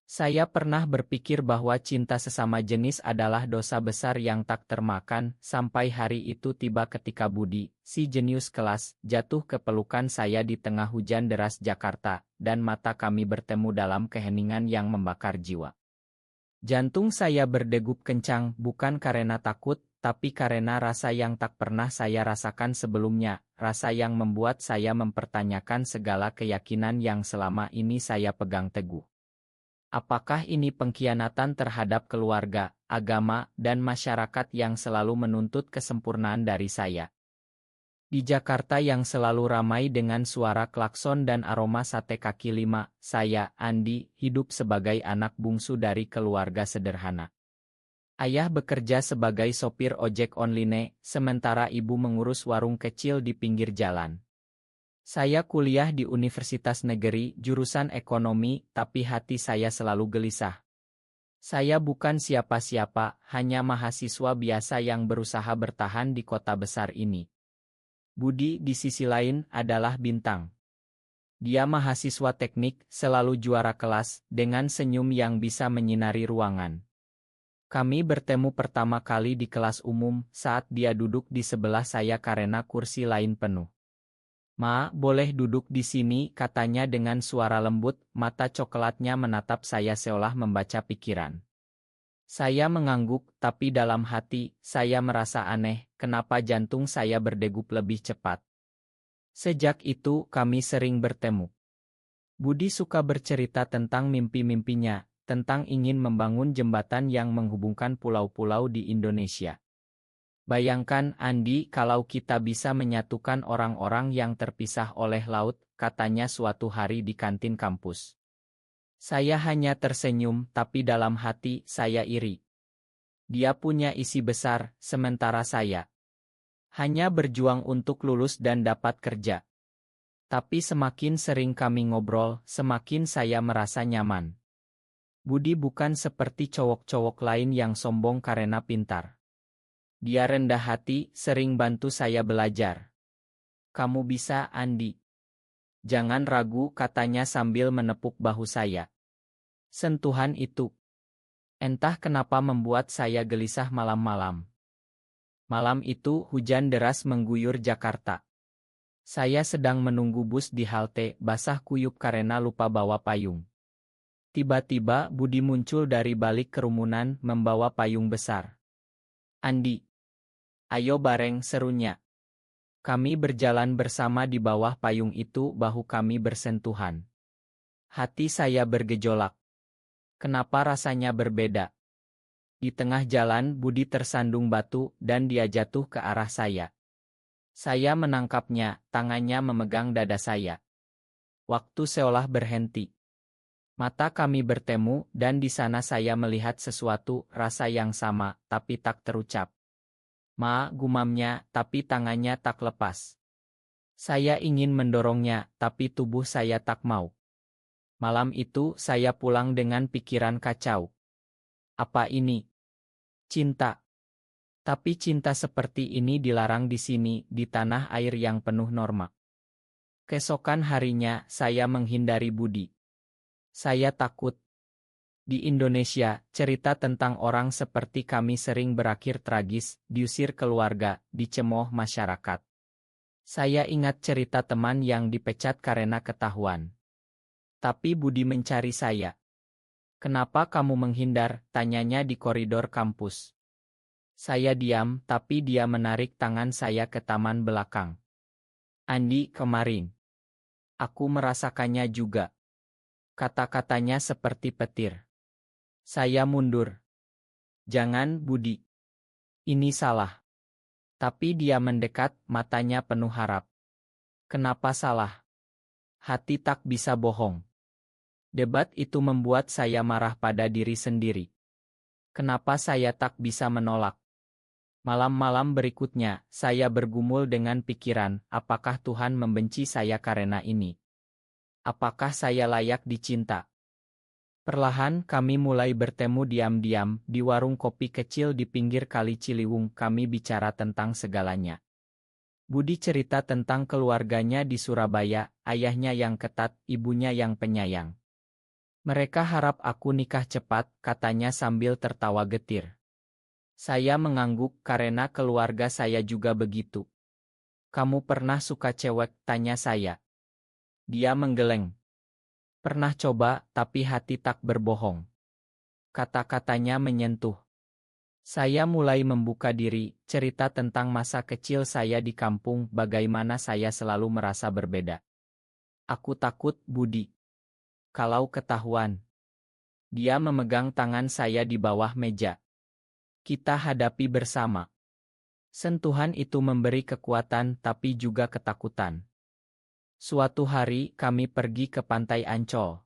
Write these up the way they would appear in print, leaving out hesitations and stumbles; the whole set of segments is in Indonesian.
Saya pernah berpikir bahwa cinta sesama jenis adalah dosa besar yang tak termakan, sampai hari itu tiba ketika Budi, si jenius kelas, jatuh ke pelukan saya di tengah hujan deras Jakarta, dan mata kami bertemu dalam keheningan yang membakar jiwa. Jantung saya berdegup kencang, bukan karena takut, tapi karena rasa yang tak pernah saya rasakan sebelumnya, rasa yang membuat saya mempertanyakan segala keyakinan yang selama ini saya pegang teguh. Apakah ini pengkhianatan terhadap keluarga, agama, dan masyarakat yang selalu menuntut kesempurnaan dari saya? Di Jakarta yang selalu ramai dengan suara klakson dan aroma sate kaki lima, saya, Andi, hidup sebagai anak bungsu dari keluarga sederhana. Ayah bekerja sebagai sopir ojek online, sementara ibu mengurus warung kecil di pinggir jalan. Saya kuliah di Universitas Negeri, jurusan ekonomi, tapi hati saya selalu gelisah. Saya bukan siapa-siapa, hanya mahasiswa biasa yang berusaha bertahan di kota besar ini. Budi, di sisi lain, adalah bintang. Dia mahasiswa teknik, selalu juara kelas, dengan senyum yang bisa menyinari ruangan. Kami bertemu pertama kali di kelas umum, saat dia duduk di sebelah saya karena kursi lain penuh. "Ma, boleh duduk di sini," katanya dengan suara lembut, mata coklatnya menatap saya seolah membaca pikiran. Saya mengangguk, tapi dalam hati, saya merasa aneh, kenapa jantung saya berdegup lebih cepat. Sejak itu, kami sering bertemu. Budi suka bercerita tentang mimpi-mimpinya, tentang ingin membangun jembatan yang menghubungkan pulau-pulau di Indonesia. "Bayangkan, Andi, kalau kita bisa menyatukan orang-orang yang terpisah oleh laut," katanya suatu hari di kantin kampus. Saya hanya tersenyum, tapi dalam hati, saya iri. Dia punya isi besar, sementara saya hanya berjuang untuk lulus dan dapat kerja. Tapi semakin sering kami ngobrol, semakin saya merasa nyaman. Budi bukan seperti cowok-cowok lain yang sombong karena pintar. Dia rendah hati, sering bantu saya belajar. "Kamu bisa, Andi. Jangan ragu," katanya sambil menepuk bahu saya. Sentuhan itu, entah kenapa membuat saya gelisah malam-malam. Malam itu hujan deras mengguyur Jakarta. Saya sedang menunggu bus di halte, basah kuyup karena lupa bawa payung. Tiba-tiba Budi muncul dari balik kerumunan membawa payung besar. "Andi, ayo bareng," serunya. Kami berjalan bersama di bawah payung itu, bahu kami bersentuhan. Hati saya bergejolak. Kenapa rasanya berbeda? Di tengah jalan Budi tersandung batu dan dia jatuh ke arah saya. Saya menangkapnya, tangannya memegang dada saya. Waktu seolah berhenti. Mata kami bertemu dan di sana saya melihat sesuatu, rasa yang sama, tapi tak terucap. "Ma," gumamnya, tapi tangannya tak lepas. Saya ingin mendorongnya, tapi tubuh saya tak mau. Malam itu saya pulang dengan pikiran kacau. Apa ini cinta? Tapi cinta seperti ini dilarang di sini, di tanah air yang penuh norma. Keesokan harinya, saya menghindari Budi. Saya takut. Di Indonesia, cerita tentang orang seperti kami sering berakhir tragis, diusir keluarga, dicemooh masyarakat. Saya ingat cerita teman yang dipecat karena ketahuan. Tapi Budi mencari saya. "Kenapa kamu menghindar?" tanyanya di koridor kampus. Saya diam, tapi dia menarik tangan saya ke taman belakang. "Andi, kemarin aku merasakannya juga." Kata-katanya seperti petir. Saya mundur. "Jangan, Budi. Ini salah." Tapi dia mendekat, matanya penuh harap. Kenapa salah? Hati tak bisa bohong. Debat itu membuat saya marah pada diri sendiri. Kenapa saya tak bisa menolak? Malam-malam berikutnya, saya bergumul dengan pikiran, apakah Tuhan membenci saya karena ini? Apakah saya layak dicinta? Perlahan kami mulai bertemu diam-diam, di warung kopi kecil di pinggir Kali Ciliwung. Kami bicara tentang segalanya. Budi cerita tentang keluarganya di Surabaya, ayahnya yang ketat, ibunya yang penyayang. Mereka harap aku nikah cepat, katanya sambil tertawa getir. Saya mengangguk karena keluarga saya juga begitu. Kamu pernah suka cewek? Tanya saya. Dia menggeleng. Pernah coba, tapi hati tak berbohong. Kata-katanya menyentuh. Saya mulai membuka diri, cerita tentang masa kecil saya di kampung, bagaimana saya selalu merasa berbeda. Aku takut, Budi. Kalau ketahuan. Dia memegang tangan saya di bawah meja. Kita hadapi bersama. Sentuhan itu memberi kekuatan tapi juga ketakutan. Suatu hari kami pergi ke pantai Ancol.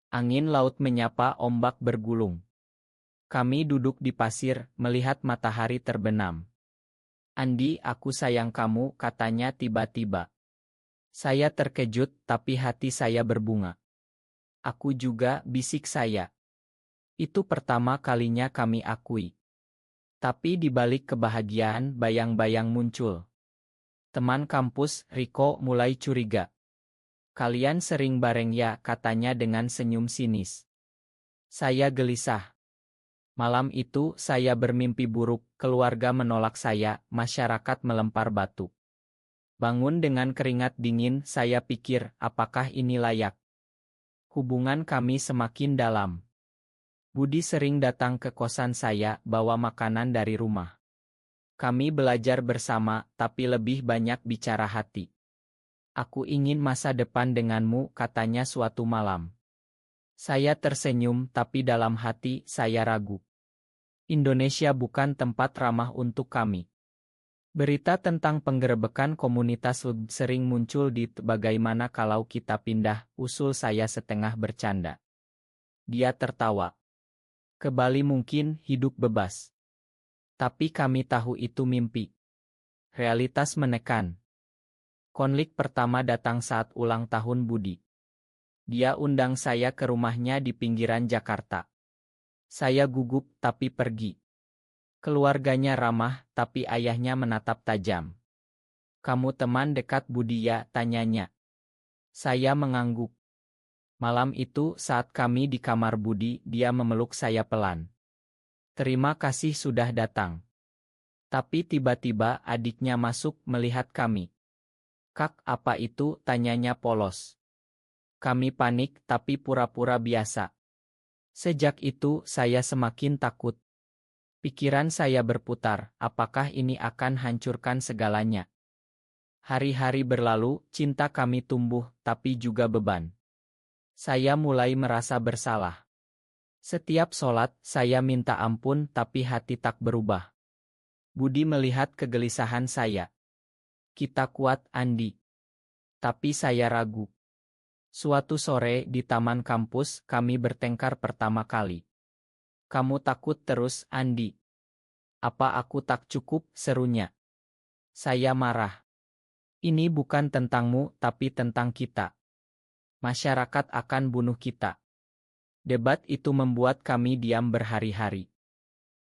Angin laut menyapa, ombak bergulung. Kami duduk di pasir, melihat matahari terbenam. Andi, aku sayang kamu, katanya tiba-tiba. Saya terkejut, tapi hati saya berbunga. Aku juga, bisik saya. Itu pertama kalinya kami akui. Tapi di balik kebahagiaan, bayang-bayang muncul. Teman kampus, Riko, mulai curiga. Kalian sering bareng ya, katanya dengan senyum sinis. Saya gelisah. Malam itu, saya bermimpi buruk, keluarga menolak saya, masyarakat melempar batu. Bangun dengan keringat dingin, saya pikir, apakah ini layak? Hubungan kami semakin dalam. Budi sering datang ke kosan saya, bawa makanan dari rumah. Kami belajar bersama, tapi lebih banyak bicara hati. Aku ingin masa depan denganmu, katanya suatu malam. Saya tersenyum, tapi dalam hati, saya ragu. Indonesia bukan tempat ramah untuk kami. Berita tentang penggerebekan komunitas sering muncul bagaimana kalau kita pindah, usul saya setengah bercanda. Dia tertawa. Ke Bali mungkin hidup bebas. Tapi kami tahu itu mimpi. Realitas menekan. Konflik pertama datang saat ulang tahun Budi. Dia undang saya ke rumahnya di pinggiran Jakarta. Saya gugup tapi pergi. Keluarganya ramah, tapi ayahnya menatap tajam. Kamu teman dekat Budi ya? Tanyanya. Saya mengangguk. Malam itu saat kami di kamar Budi, dia memeluk saya pelan. Terima kasih sudah datang. Tapi tiba-tiba adiknya masuk melihat kami. Kak, apa itu? Tanyanya polos. Kami panik tapi pura-pura biasa. Sejak itu saya semakin takut. Pikiran saya berputar, apakah ini akan hancurkan segalanya? Hari-hari berlalu, cinta kami tumbuh, tapi juga beban. Saya mulai merasa bersalah. Setiap sholat, saya minta ampun tapi hati tak berubah. Budi melihat kegelisahan saya. Kita kuat, Andi. Tapi saya ragu. Suatu sore di taman kampus, kami bertengkar pertama kali. Kamu takut terus, Andi. Apa aku tak cukup, serunya. Saya marah. Ini bukan tentangmu, tapi tentang kita. Masyarakat akan bunuh kita. Debat itu membuat kami diam berhari-hari.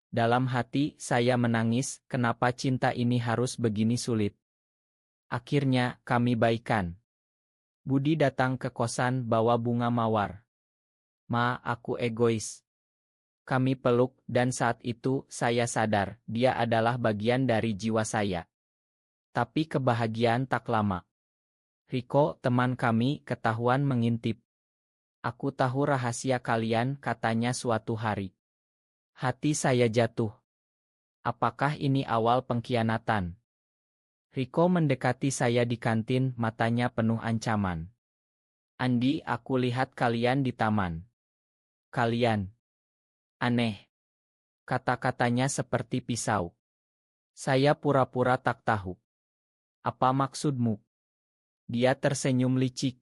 Dalam hati, saya menangis, kenapa cinta ini harus begini sulit. Akhirnya, kami baikan. Budi datang ke kosan bawa bunga mawar. Ma, aku egois. Kami peluk, dan saat itu, saya sadar, dia adalah bagian dari jiwa saya. Tapi kebahagiaan tak lama. Riko, teman kami, ketahuan mengintip. Aku tahu rahasia kalian, katanya suatu hari. Hati saya jatuh. Apakah ini awal pengkhianatan? Riko mendekati saya di kantin, matanya penuh ancaman. Andi, aku lihat kalian di taman. Kalian. Aneh. Kata-katanya seperti pisau. Saya pura-pura tak tahu. Apa maksudmu? Dia tersenyum licik.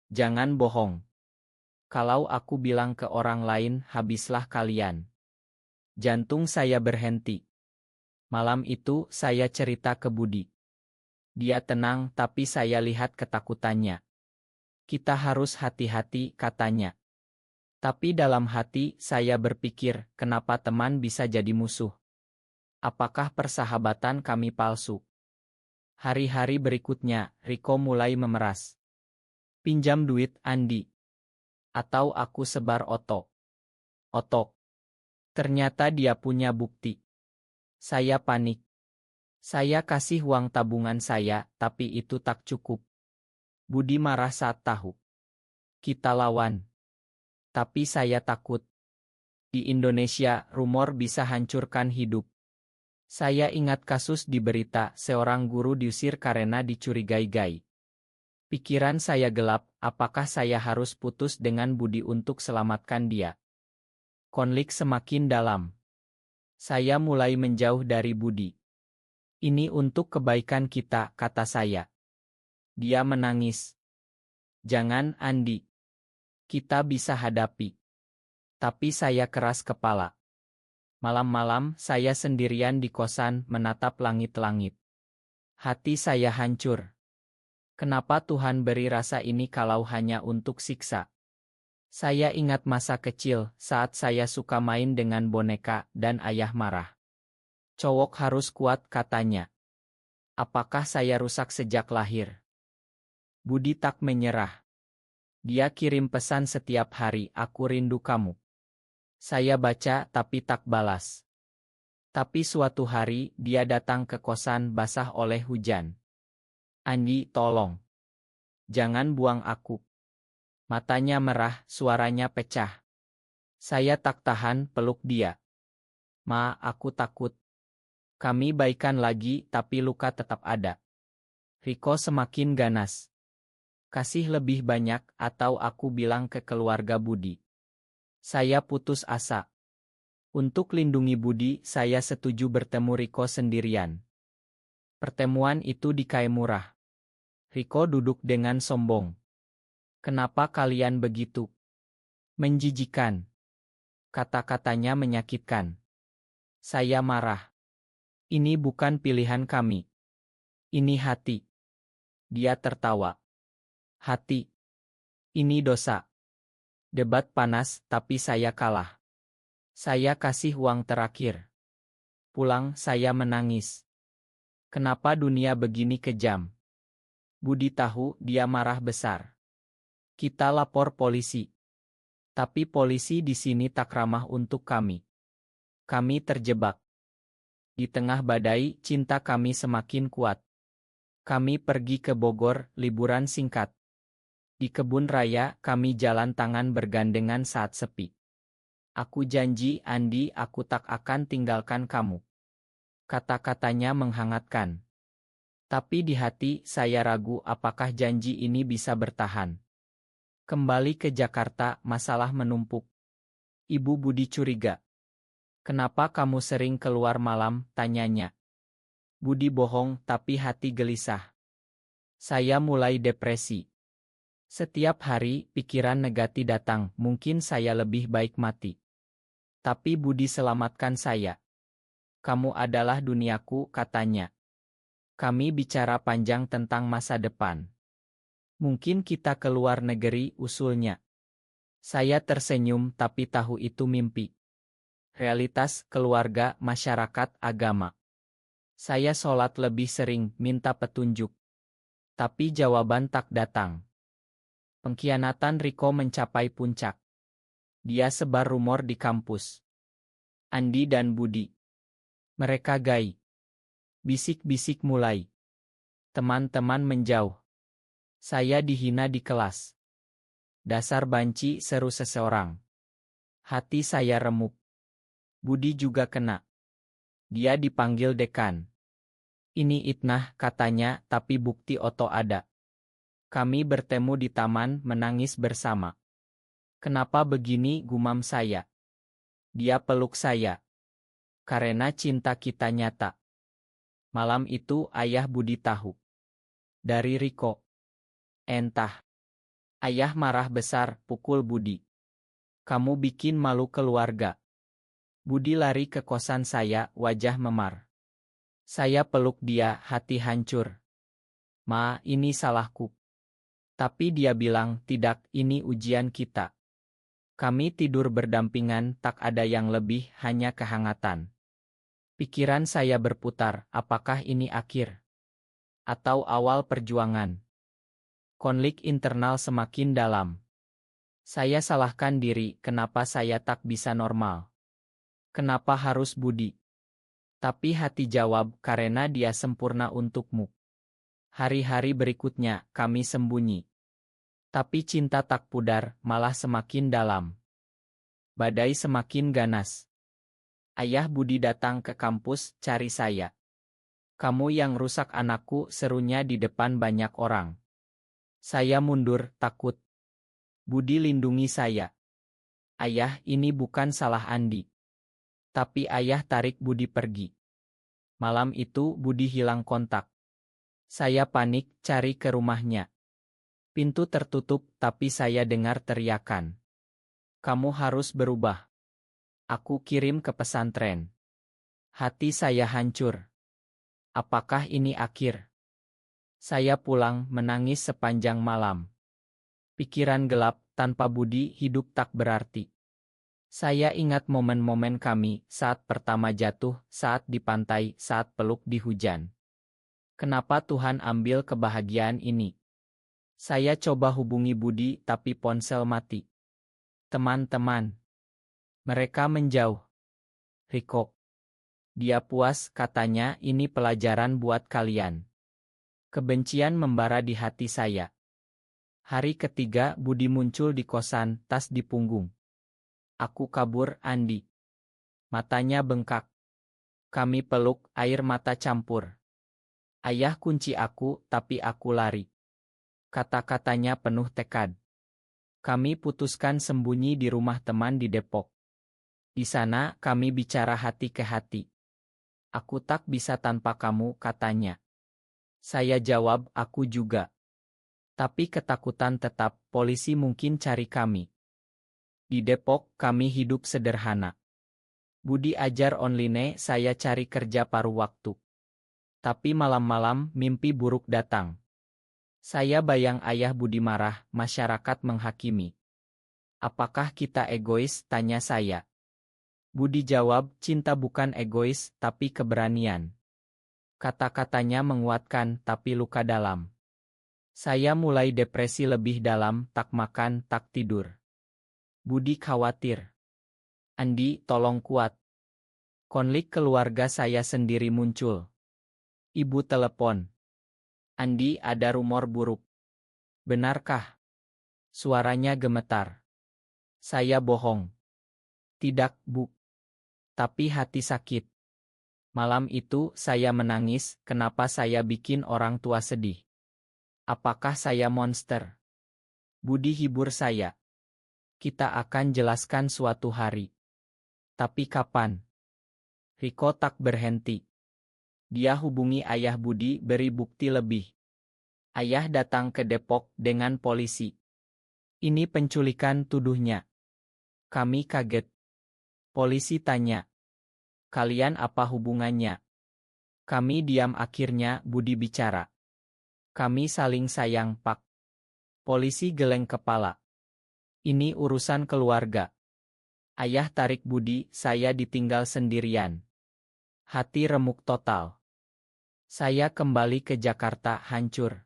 Jangan bohong. Kalau aku bilang ke orang lain, habislah kalian. Jantung saya berhenti. Malam itu, saya cerita ke Budi. Dia tenang, tapi saya lihat ketakutannya. Kita harus hati-hati, katanya. Tapi dalam hati, saya berpikir, kenapa teman bisa jadi musuh? Apakah persahabatan kami palsu? Hari-hari berikutnya, Riko mulai memeras. Pinjam duit, Andi. Atau aku sebar otok. Ternyata dia punya bukti. Saya panik. Saya kasih uang tabungan saya, tapi itu tak cukup. Budi marah saat tahu. Kita lawan. Tapi saya takut. Di Indonesia, rumor bisa hancurkan hidup. Saya ingat kasus di berita, seorang guru diusir karena dicurigai-gai. Pikiran saya gelap, apakah saya harus putus dengan Budi untuk selamatkan dia? Konflik semakin dalam. Saya mulai menjauh dari Budi. Ini untuk kebaikan kita, kata saya. Dia menangis. Jangan, Andi. Kita bisa hadapi. Tapi saya keras kepala. Malam-malam, saya sendirian di kosan menatap langit-langit. Hati saya hancur. Kenapa Tuhan beri rasa ini kalau hanya untuk siksa? Saya ingat masa kecil saat saya suka main dengan boneka dan ayah marah. Cowok harus kuat, katanya. Apakah saya rusak sejak lahir? Budi tak menyerah. Dia kirim pesan setiap hari, aku rindu kamu. Saya baca tapi tak balas. Tapi suatu hari dia datang ke kosan basah oleh hujan. Andi, tolong. Jangan buang aku. Matanya merah, suaranya pecah. Saya tak tahan peluk dia. Ma, aku takut. Kami baikan lagi tapi luka tetap ada. Riko semakin ganas. Kasih lebih banyak atau aku bilang ke keluarga Budi. Saya putus asa. Untuk lindungi Budi, saya setuju bertemu Riko sendirian. Pertemuan itu di Kaimurah. Riko duduk dengan sombong. Kenapa kalian begitu? Menjijikan. Kata-katanya menyakitkan. Saya marah. Ini bukan pilihan kami. Ini hati. Dia tertawa. Hati. Ini dosa. Debat panas, tapi saya kalah. Saya kasih uang terakhir. Pulang, saya menangis. Kenapa dunia begini kejam? Budi tahu dia marah besar. Kita lapor polisi. Tapi polisi di sini tak ramah untuk kami. Kami terjebak. Di tengah badai, cinta kami semakin kuat. Kami pergi ke Bogor, liburan singkat. Di kebun raya, kami jalan tangan bergandengan saat sepi. Aku janji, Andi, aku tak akan tinggalkan kamu. Kata-katanya menghangatkan. Tapi di hati, saya ragu apakah janji ini bisa bertahan. Kembali ke Jakarta, masalah menumpuk. Ibu Budi curiga. Kenapa kamu sering keluar malam, tanyanya. Budi bohong, tapi hati gelisah. Saya mulai depresi. Setiap hari, pikiran negatif datang, mungkin saya lebih baik mati. Tapi Budi selamatkan saya. Kamu adalah duniaku, katanya. Kami bicara panjang tentang masa depan. Mungkin kita ke luar negeri, usulnya. Saya tersenyum tapi tahu itu mimpi. Realitas, keluarga, masyarakat, agama. Saya sholat lebih sering, minta petunjuk. Tapi jawaban tak datang. Pengkhianatan Riko mencapai puncak. Dia sebar rumor di kampus. Andi dan Budi. Mereka gay. Bisik-bisik mulai. Teman-teman menjauh. Saya dihina di kelas. Dasar banci, seru seseorang. Hati saya remuk. Budi juga kena. Dia dipanggil dekan. Ini itnah, katanya, tapi bukti oto ada. Kami bertemu di taman, menangis bersama. Kenapa begini, gumam saya. Dia peluk saya. Karena cinta kita nyata. Malam itu ayah Budi tahu. Dari Riko. Entah. Ayah marah besar, pukul Budi. Kamu bikin malu keluarga. Budi lari ke kosan saya, wajah memar. Saya peluk dia, hati hancur. Ma, ini salahku. Tapi dia bilang, tidak, ini ujian kita. Kami tidur berdampingan, tak ada yang lebih, hanya kehangatan. Pikiran saya berputar, apakah ini akhir? Atau awal perjuangan? Konflik internal semakin dalam. Saya salahkan diri, kenapa saya tak bisa normal? Kenapa harus Budi? Tapi hati jawab, karena dia sempurna untukmu. Hari-hari berikutnya, kami sembunyi. Tapi cinta tak pudar, malah semakin dalam. Badai semakin ganas. Ayah Budi datang ke kampus, cari saya. Kamu yang rusak anakku, serunya di depan banyak orang. Saya mundur, takut. Budi lindungi saya. Ayah, ini bukan salah Andi. Tapi ayah tarik Budi pergi. Malam itu Budi hilang kontak. Saya panik, cari ke rumahnya. Pintu tertutup, tapi saya dengar teriakan. Kamu harus berubah. Aku kirim ke pesantren. Hati saya hancur. Apakah ini akhir? Saya pulang, menangis sepanjang malam. Pikiran gelap, tanpa Budi hidup tak berarti. Saya ingat momen-momen kami, saat pertama jatuh, saat di pantai, saat peluk di hujan. Kenapa Tuhan ambil kebahagiaan ini? Saya coba hubungi Budi, tapi ponsel mati. Teman-teman. Mereka menjauh. Riko. Dia puas, katanya, ini pelajaran buat kalian. Kebencian membara di hati saya. Hari ketiga Budi muncul di kosan, tas di punggung. Aku kabur, Andi. Matanya bengkak. Kami peluk, air mata campur. Ayah kunci aku, tapi aku lari. Kata-katanya penuh tekad. Kami putuskan sembunyi di rumah teman di Depok. Di sana, kami bicara hati ke hati. Aku tak bisa tanpa kamu, katanya. Saya jawab, aku juga. Tapi ketakutan tetap, polisi mungkin cari kami. Di Depok, kami hidup sederhana. Budi ajar online, saya cari kerja paruh waktu. Tapi malam-malam, mimpi buruk datang. Saya bayang ayah Budi marah, masyarakat menghakimi. Apakah kita egois, tanya saya. Budi jawab, cinta bukan egois, tapi keberanian. Kata-katanya menguatkan, tapi luka dalam. Saya mulai depresi lebih dalam, tak makan, tak tidur. Budi khawatir. Andi, tolong kuat. Konflik keluarga saya sendiri muncul. Ibu telepon. Andi, ada rumor buruk. Benarkah? Suaranya gemetar. Saya bohong. Tidak, Bu. Tapi hati sakit. Malam itu, saya menangis, kenapa saya bikin orang tua sedih? Apakah saya monster? Budi hibur saya. Kita akan jelaskan suatu hari. Tapi kapan? Riko tak berhenti. Dia hubungi ayah Budi, beri bukti lebih. Ayah datang ke Depok dengan polisi. Ini penculikan, tuduhnya. Kami kaget. Polisi tanya. Kalian apa hubungannya? Kami diam, akhirnya Budi bicara. Kami saling sayang, Pak. Polisi geleng kepala. Ini urusan keluarga. Ayah tarik Budi, saya ditinggal sendirian. Hati remuk total. Saya kembali ke Jakarta hancur.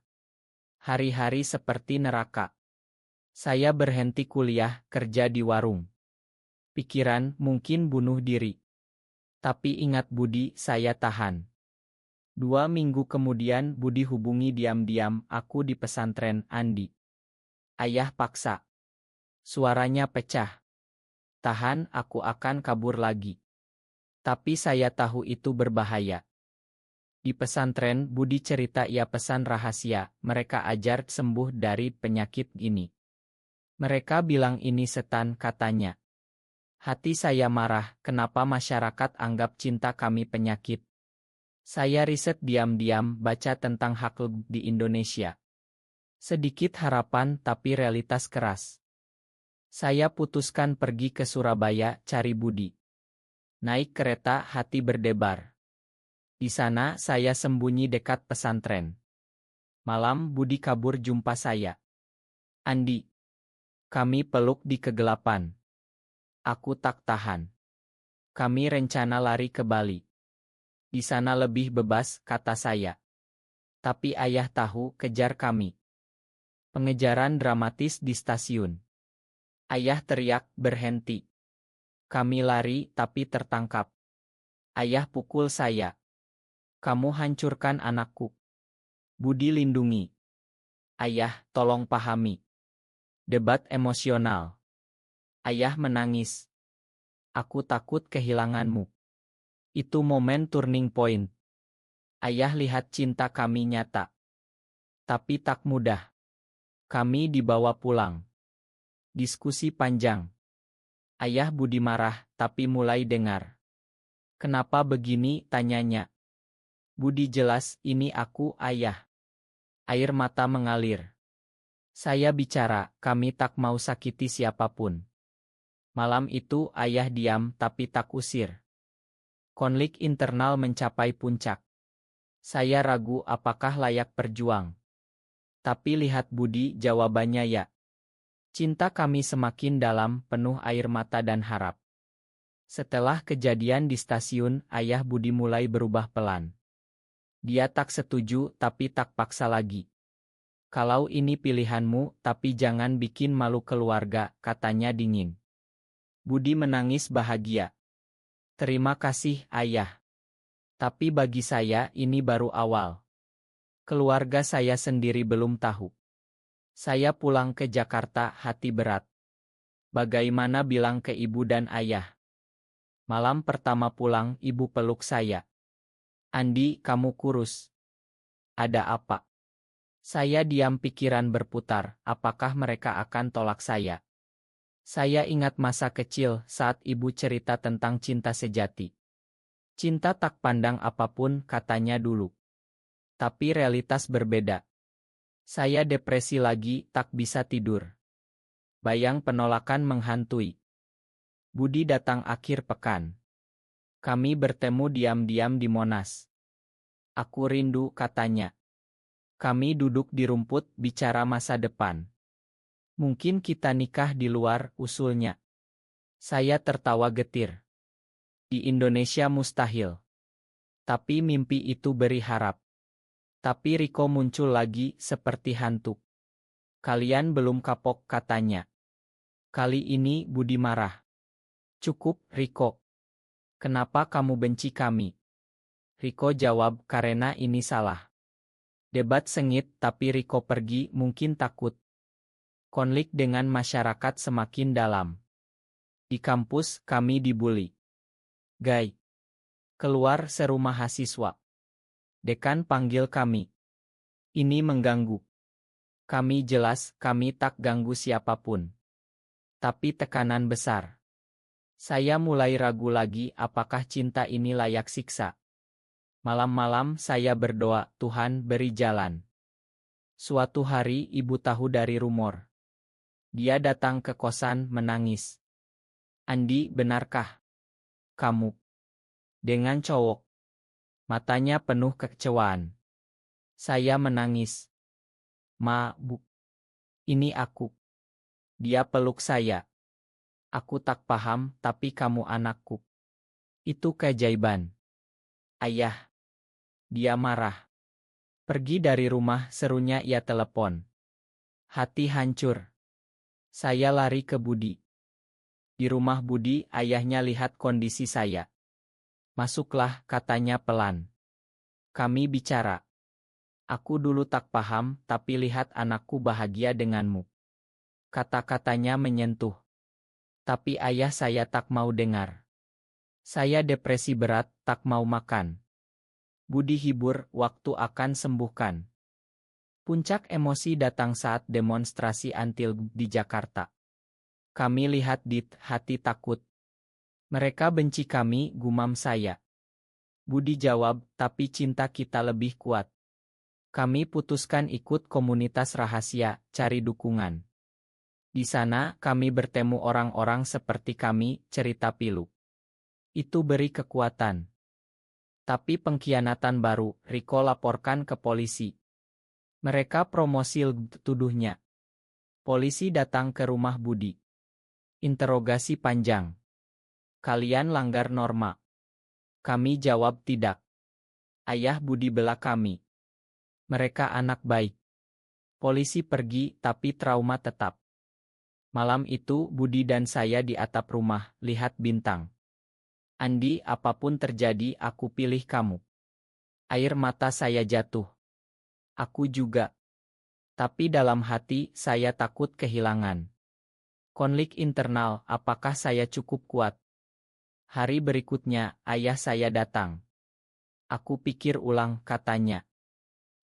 Hari-hari seperti neraka. Saya berhenti kuliah, kerja di warung. Pikiran, mungkin bunuh diri. Tapi ingat Budi, saya tahan. 2 minggu kemudian Budi hubungi diam-diam, aku di pesantren, Andi. Ayah paksa. Suaranya pecah. Tahan, aku akan kabur lagi. Tapi saya tahu itu berbahaya. Di pesantren, Budi cerita ia pesan rahasia, mereka ajar sembuh dari penyakit ini. Mereka bilang ini setan, katanya. Hati saya marah, kenapa masyarakat anggap cinta kami penyakit? Saya riset diam-diam, baca tentang HAKL di Indonesia. Sedikit harapan, tapi realitas keras. Saya putuskan pergi ke Surabaya, cari Budi. Naik kereta, hati berdebar. Di sana, saya sembunyi dekat pesantren. Malam, Budi kabur jumpa saya. Andi. Kami peluk di kegelapan. Aku tak tahan. Kami rencana lari ke Bali. Di sana lebih bebas, kata saya. Tapi ayah tahu, kejar kami. Pengejaran dramatis di stasiun. Ayah teriak, berhenti. Kami lari tapi tertangkap. Ayah pukul saya. Kamu hancurkan anakku. Budi lindungi. Ayah, tolong pahami. Debat emosional. Ayah menangis. Aku takut kehilanganmu. Itu momen turning point. Ayah lihat cinta kami nyata. Tapi tak mudah. Kami dibawa pulang. Diskusi panjang. Ayah Budi marah, tapi mulai dengar. Kenapa begini, tanyanya. Budi jelas, ini aku, ayah. Air mata mengalir. Saya bicara, kami tak mau sakiti siapapun. Malam itu ayah diam tapi tak usir. Konflik internal mencapai puncak. Saya ragu apakah layak berjuang. Tapi lihat Budi, jawabannya ya. Cinta kami semakin dalam, penuh air mata dan harap. Setelah kejadian di stasiun, ayah Budi mulai berubah pelan. Dia tak setuju tapi tak paksa lagi. Kalau ini pilihanmu, tapi jangan bikin malu keluarga, katanya dingin. Budi menangis bahagia. Terima kasih, ayah. Tapi bagi saya ini baru awal. Keluarga saya sendiri belum tahu. Saya pulang ke Jakarta hati berat. Bagaimana bilang ke ibu dan ayah? Malam pertama pulang, ibu peluk saya. Andi, kamu kurus. Ada apa? Saya diam, pikiran berputar, apakah mereka akan tolak saya? Saya ingat masa kecil saat ibu cerita tentang cinta sejati. Cinta tak pandang apapun, katanya dulu. Tapi realitas berbeda. Saya depresi lagi, tak bisa tidur. Bayang penolakan menghantui. Budi datang akhir pekan. Kami bertemu diam-diam di Monas. Aku rindu, katanya. Kami duduk di rumput, bicara masa depan. Mungkin kita nikah di luar, usulnya. Saya tertawa getir. Di Indonesia mustahil. Tapi mimpi itu beri harap. Tapi Riko muncul lagi, seperti hantu. Kalian belum kapok, katanya. Kali ini Budi marah. Cukup, Riko. Kenapa kamu benci kami? Riko jawab, karena ini salah. Debat sengit, tapi Riko pergi, mungkin takut. Konflik dengan masyarakat semakin dalam. Di kampus, kami dibully. Guy. Keluar seru mahasiswa. Dekan panggil kami. Ini mengganggu. Kami jelas, kami tak ganggu siapapun. Tapi tekanan besar. Saya mulai ragu lagi apakah cinta ini layak siksa. Malam-malam saya berdoa, Tuhan beri jalan. Suatu hari ibu tahu dari rumor. Dia datang ke kosan menangis. Andi, benarkah kamu dengan cowok? Matanya penuh kekecewaan. Saya menangis. Ma, bu, ini aku. Dia peluk saya. Aku tak paham, tapi kamu anakku. Itu keajaiban. Ayah. Dia marah. Pergi dari rumah, serunya ia telepon. Hati hancur. Saya lari ke Budi. Di rumah Budi, ayahnya lihat kondisi saya. Masuklah, katanya pelan. Kami bicara. Aku dulu tak paham, tapi lihat anakku bahagia denganmu. Kata-katanya menyentuh. Tapi ayah saya tak mau dengar. Saya depresi berat, tak mau makan. Budi hibur, waktu akan sembuhkan. Puncak emosi datang saat demonstrasi anti di Jakarta. Kami lihat dit, hati takut. Mereka benci kami, gumam saya. Budi jawab, tapi cinta kita lebih kuat. Kami putuskan ikut komunitas rahasia, cari dukungan. Di sana, kami bertemu orang-orang seperti kami, cerita pilu. Itu beri kekuatan. Tapi pengkhianatan baru, Riko laporkan ke polisi. Mereka promosi tuduhnya. Polisi datang ke rumah Budi. Interogasi panjang. Kalian langgar norma. Kami jawab tidak. Ayah Budi bela kami. Mereka anak baik. Polisi pergi, tapi trauma tetap. Malam itu Budi dan saya di atap rumah, lihat bintang. Andi, apapun terjadi aku pilih kamu. Air mata saya jatuh. Aku juga. Tapi dalam hati saya takut kehilangan. Konflik internal, apakah saya cukup kuat? Hari berikutnya, ayah saya datang. Aku pikir ulang, katanya.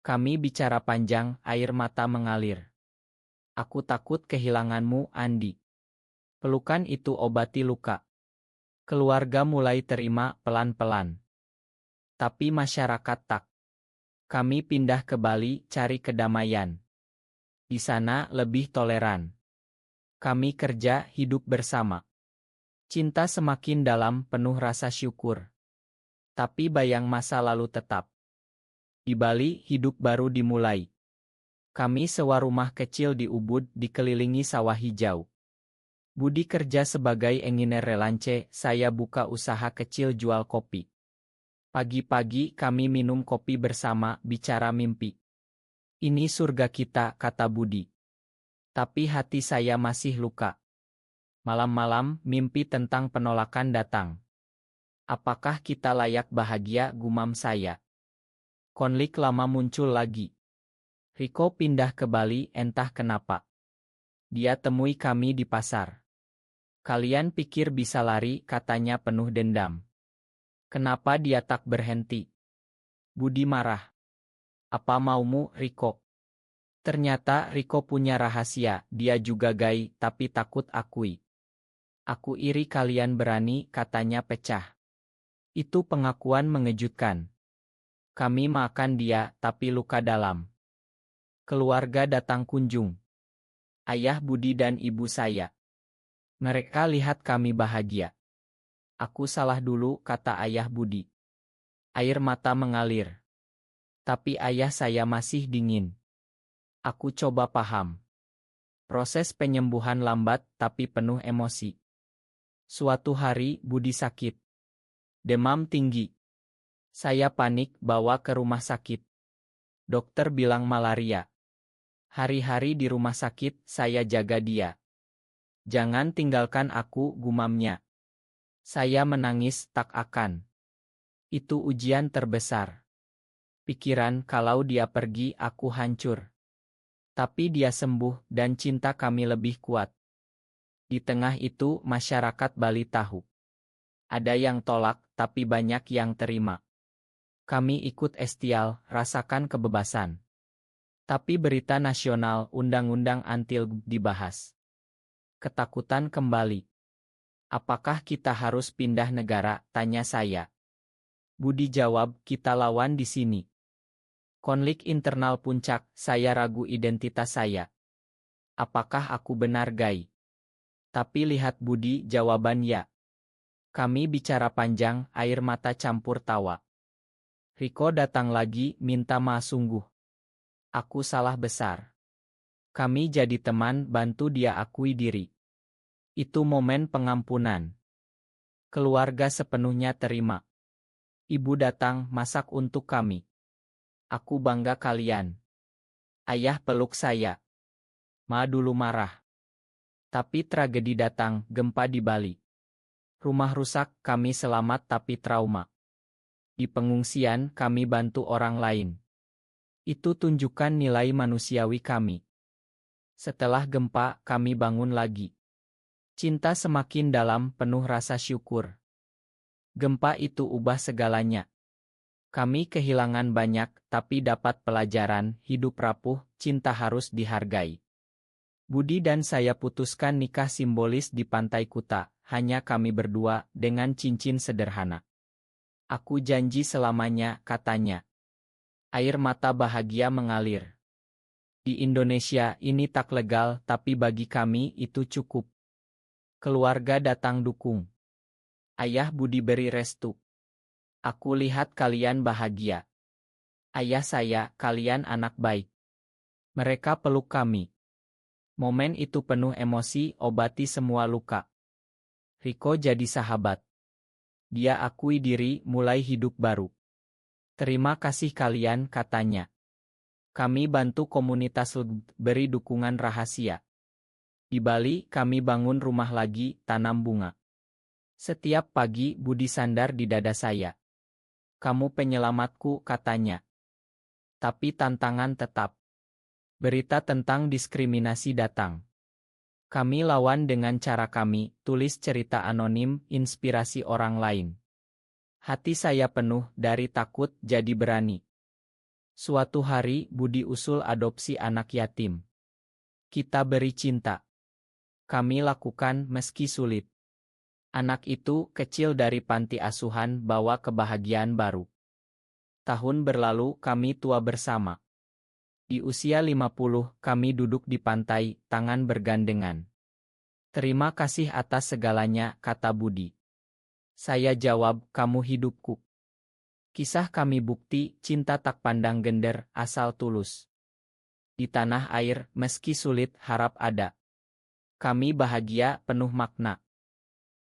Kami bicara panjang, air mata mengalir. Aku takut kehilanganmu, Andi. Pelukan itu obati luka. Keluarga mulai terima pelan-pelan. Tapi masyarakat tak. Kami pindah ke Bali cari kedamaian. Di sana lebih toleran. Kami kerja hidup bersama. Cinta semakin dalam, penuh rasa syukur. Tapi bayang masa lalu tetap. Di Bali hidup baru dimulai. Kami sewa rumah kecil di Ubud dikelilingi sawah hijau. Budi kerja sebagai engineer relance, saya buka usaha kecil jual kopi. Pagi-pagi kami minum kopi bersama, bicara mimpi. Ini surga kita, kata Budi. Tapi hati saya masih luka. Malam-malam, mimpi tentang penolakan datang. Apakah kita layak bahagia, gumam saya. Konflik lama muncul lagi. Riko pindah ke Bali, entah kenapa. Dia temui kami di pasar. Kalian pikir bisa lari, katanya penuh dendam. Kenapa dia tak berhenti? Budi marah. Apa maumu, Riko? Ternyata Riko punya rahasia, dia juga gay, tapi takut akui. Aku iri kalian berani, katanya pecah. Itu pengakuan mengejutkan. Kami makan dia, tapi luka dalam. Keluarga datang kunjung. Ayah Budi dan ibu saya. Mereka lihat kami bahagia. Aku salah dulu, kata ayah Budi. Air mata mengalir. Tapi ayah saya masih dingin. Aku coba paham. Proses penyembuhan lambat tapi penuh emosi. Suatu hari Budi sakit. Demam tinggi. Saya panik bawa ke rumah sakit. Dokter bilang malaria. Hari-hari di rumah sakit saya jaga dia. Jangan tinggalkan aku, gumamnya. Saya menangis tak akan. Itu ujian terbesar. Pikiran kalau dia pergi aku hancur. Tapi dia sembuh dan cinta kami lebih kuat. Di tengah itu masyarakat Bali tahu. Ada yang tolak tapi banyak yang terima. Kami ikut estial, rasakan kebebasan. Tapi berita nasional undang-undang anti dibahas. Ketakutan kembali. Apakah kita harus pindah negara, tanya saya. Budi jawab, kita lawan di sini. Konflik internal puncak, saya ragu identitas saya. Apakah aku benar gay? Tapi lihat Budi, jawaban ya. Kami bicara panjang, air mata campur tawa. Riko datang lagi, minta maaf sungguh. Aku salah besar. Kami jadi teman, bantu dia akui diri. Itu momen pengampunan. Keluarga sepenuhnya terima. Ibu datang, masak untuk kami. Aku bangga kalian. Ayah peluk saya. Ma dulu marah. Tapi tragedi datang, gempa di Bali. Rumah rusak, kami selamat tapi trauma. Di pengungsian, kami bantu orang lain. Itu tunjukkan nilai manusiawi kami. Setelah gempa, kami bangun lagi. Cinta semakin dalam, penuh rasa syukur. Gempa itu ubah segalanya. Kami kehilangan banyak, tapi dapat pelajaran, hidup rapuh, cinta harus dihargai. Budi dan saya putuskan nikah simbolis di Pantai Kuta, hanya kami berdua, dengan cincin sederhana. Aku janji selamanya, katanya. Air mata bahagia mengalir. Di Indonesia ini tak legal, tapi bagi kami itu cukup. Keluarga datang dukung. Ayah Budi beri restu. Aku lihat kalian bahagia. Ayah saya, kalian anak baik. Mereka peluk kami. Momen itu penuh emosi, obati semua luka. Riko jadi sahabat. Dia akui diri, mulai hidup baru. Terima kasih kalian, katanya. Kami bantu komunitas beri dukungan rahasia. Di Bali, kami bangun rumah lagi, tanam bunga. Setiap pagi, Budi sandar di dada saya. Kamu penyelamatku, katanya. Tapi tantangan tetap. Berita tentang diskriminasi datang. Kami lawan dengan cara kami, tulis cerita anonim, inspirasi orang lain. Hati saya penuh dari takut jadi berani. Suatu hari, Budi usul adopsi anak yatim. Kita beri cinta. Kami lakukan meski sulit. Anak itu, kecil dari panti asuhan, bawa kebahagiaan baru. Tahun berlalu, kami tua bersama. Di usia 50, kami duduk di pantai, tangan bergandengan. Terima kasih atas segalanya, kata Budi. Saya jawab, kamu hidupku. Kisah kami bukti, cinta tak pandang gender, asal tulus. Di tanah air, meski sulit, harap ada. Kami bahagia, penuh makna.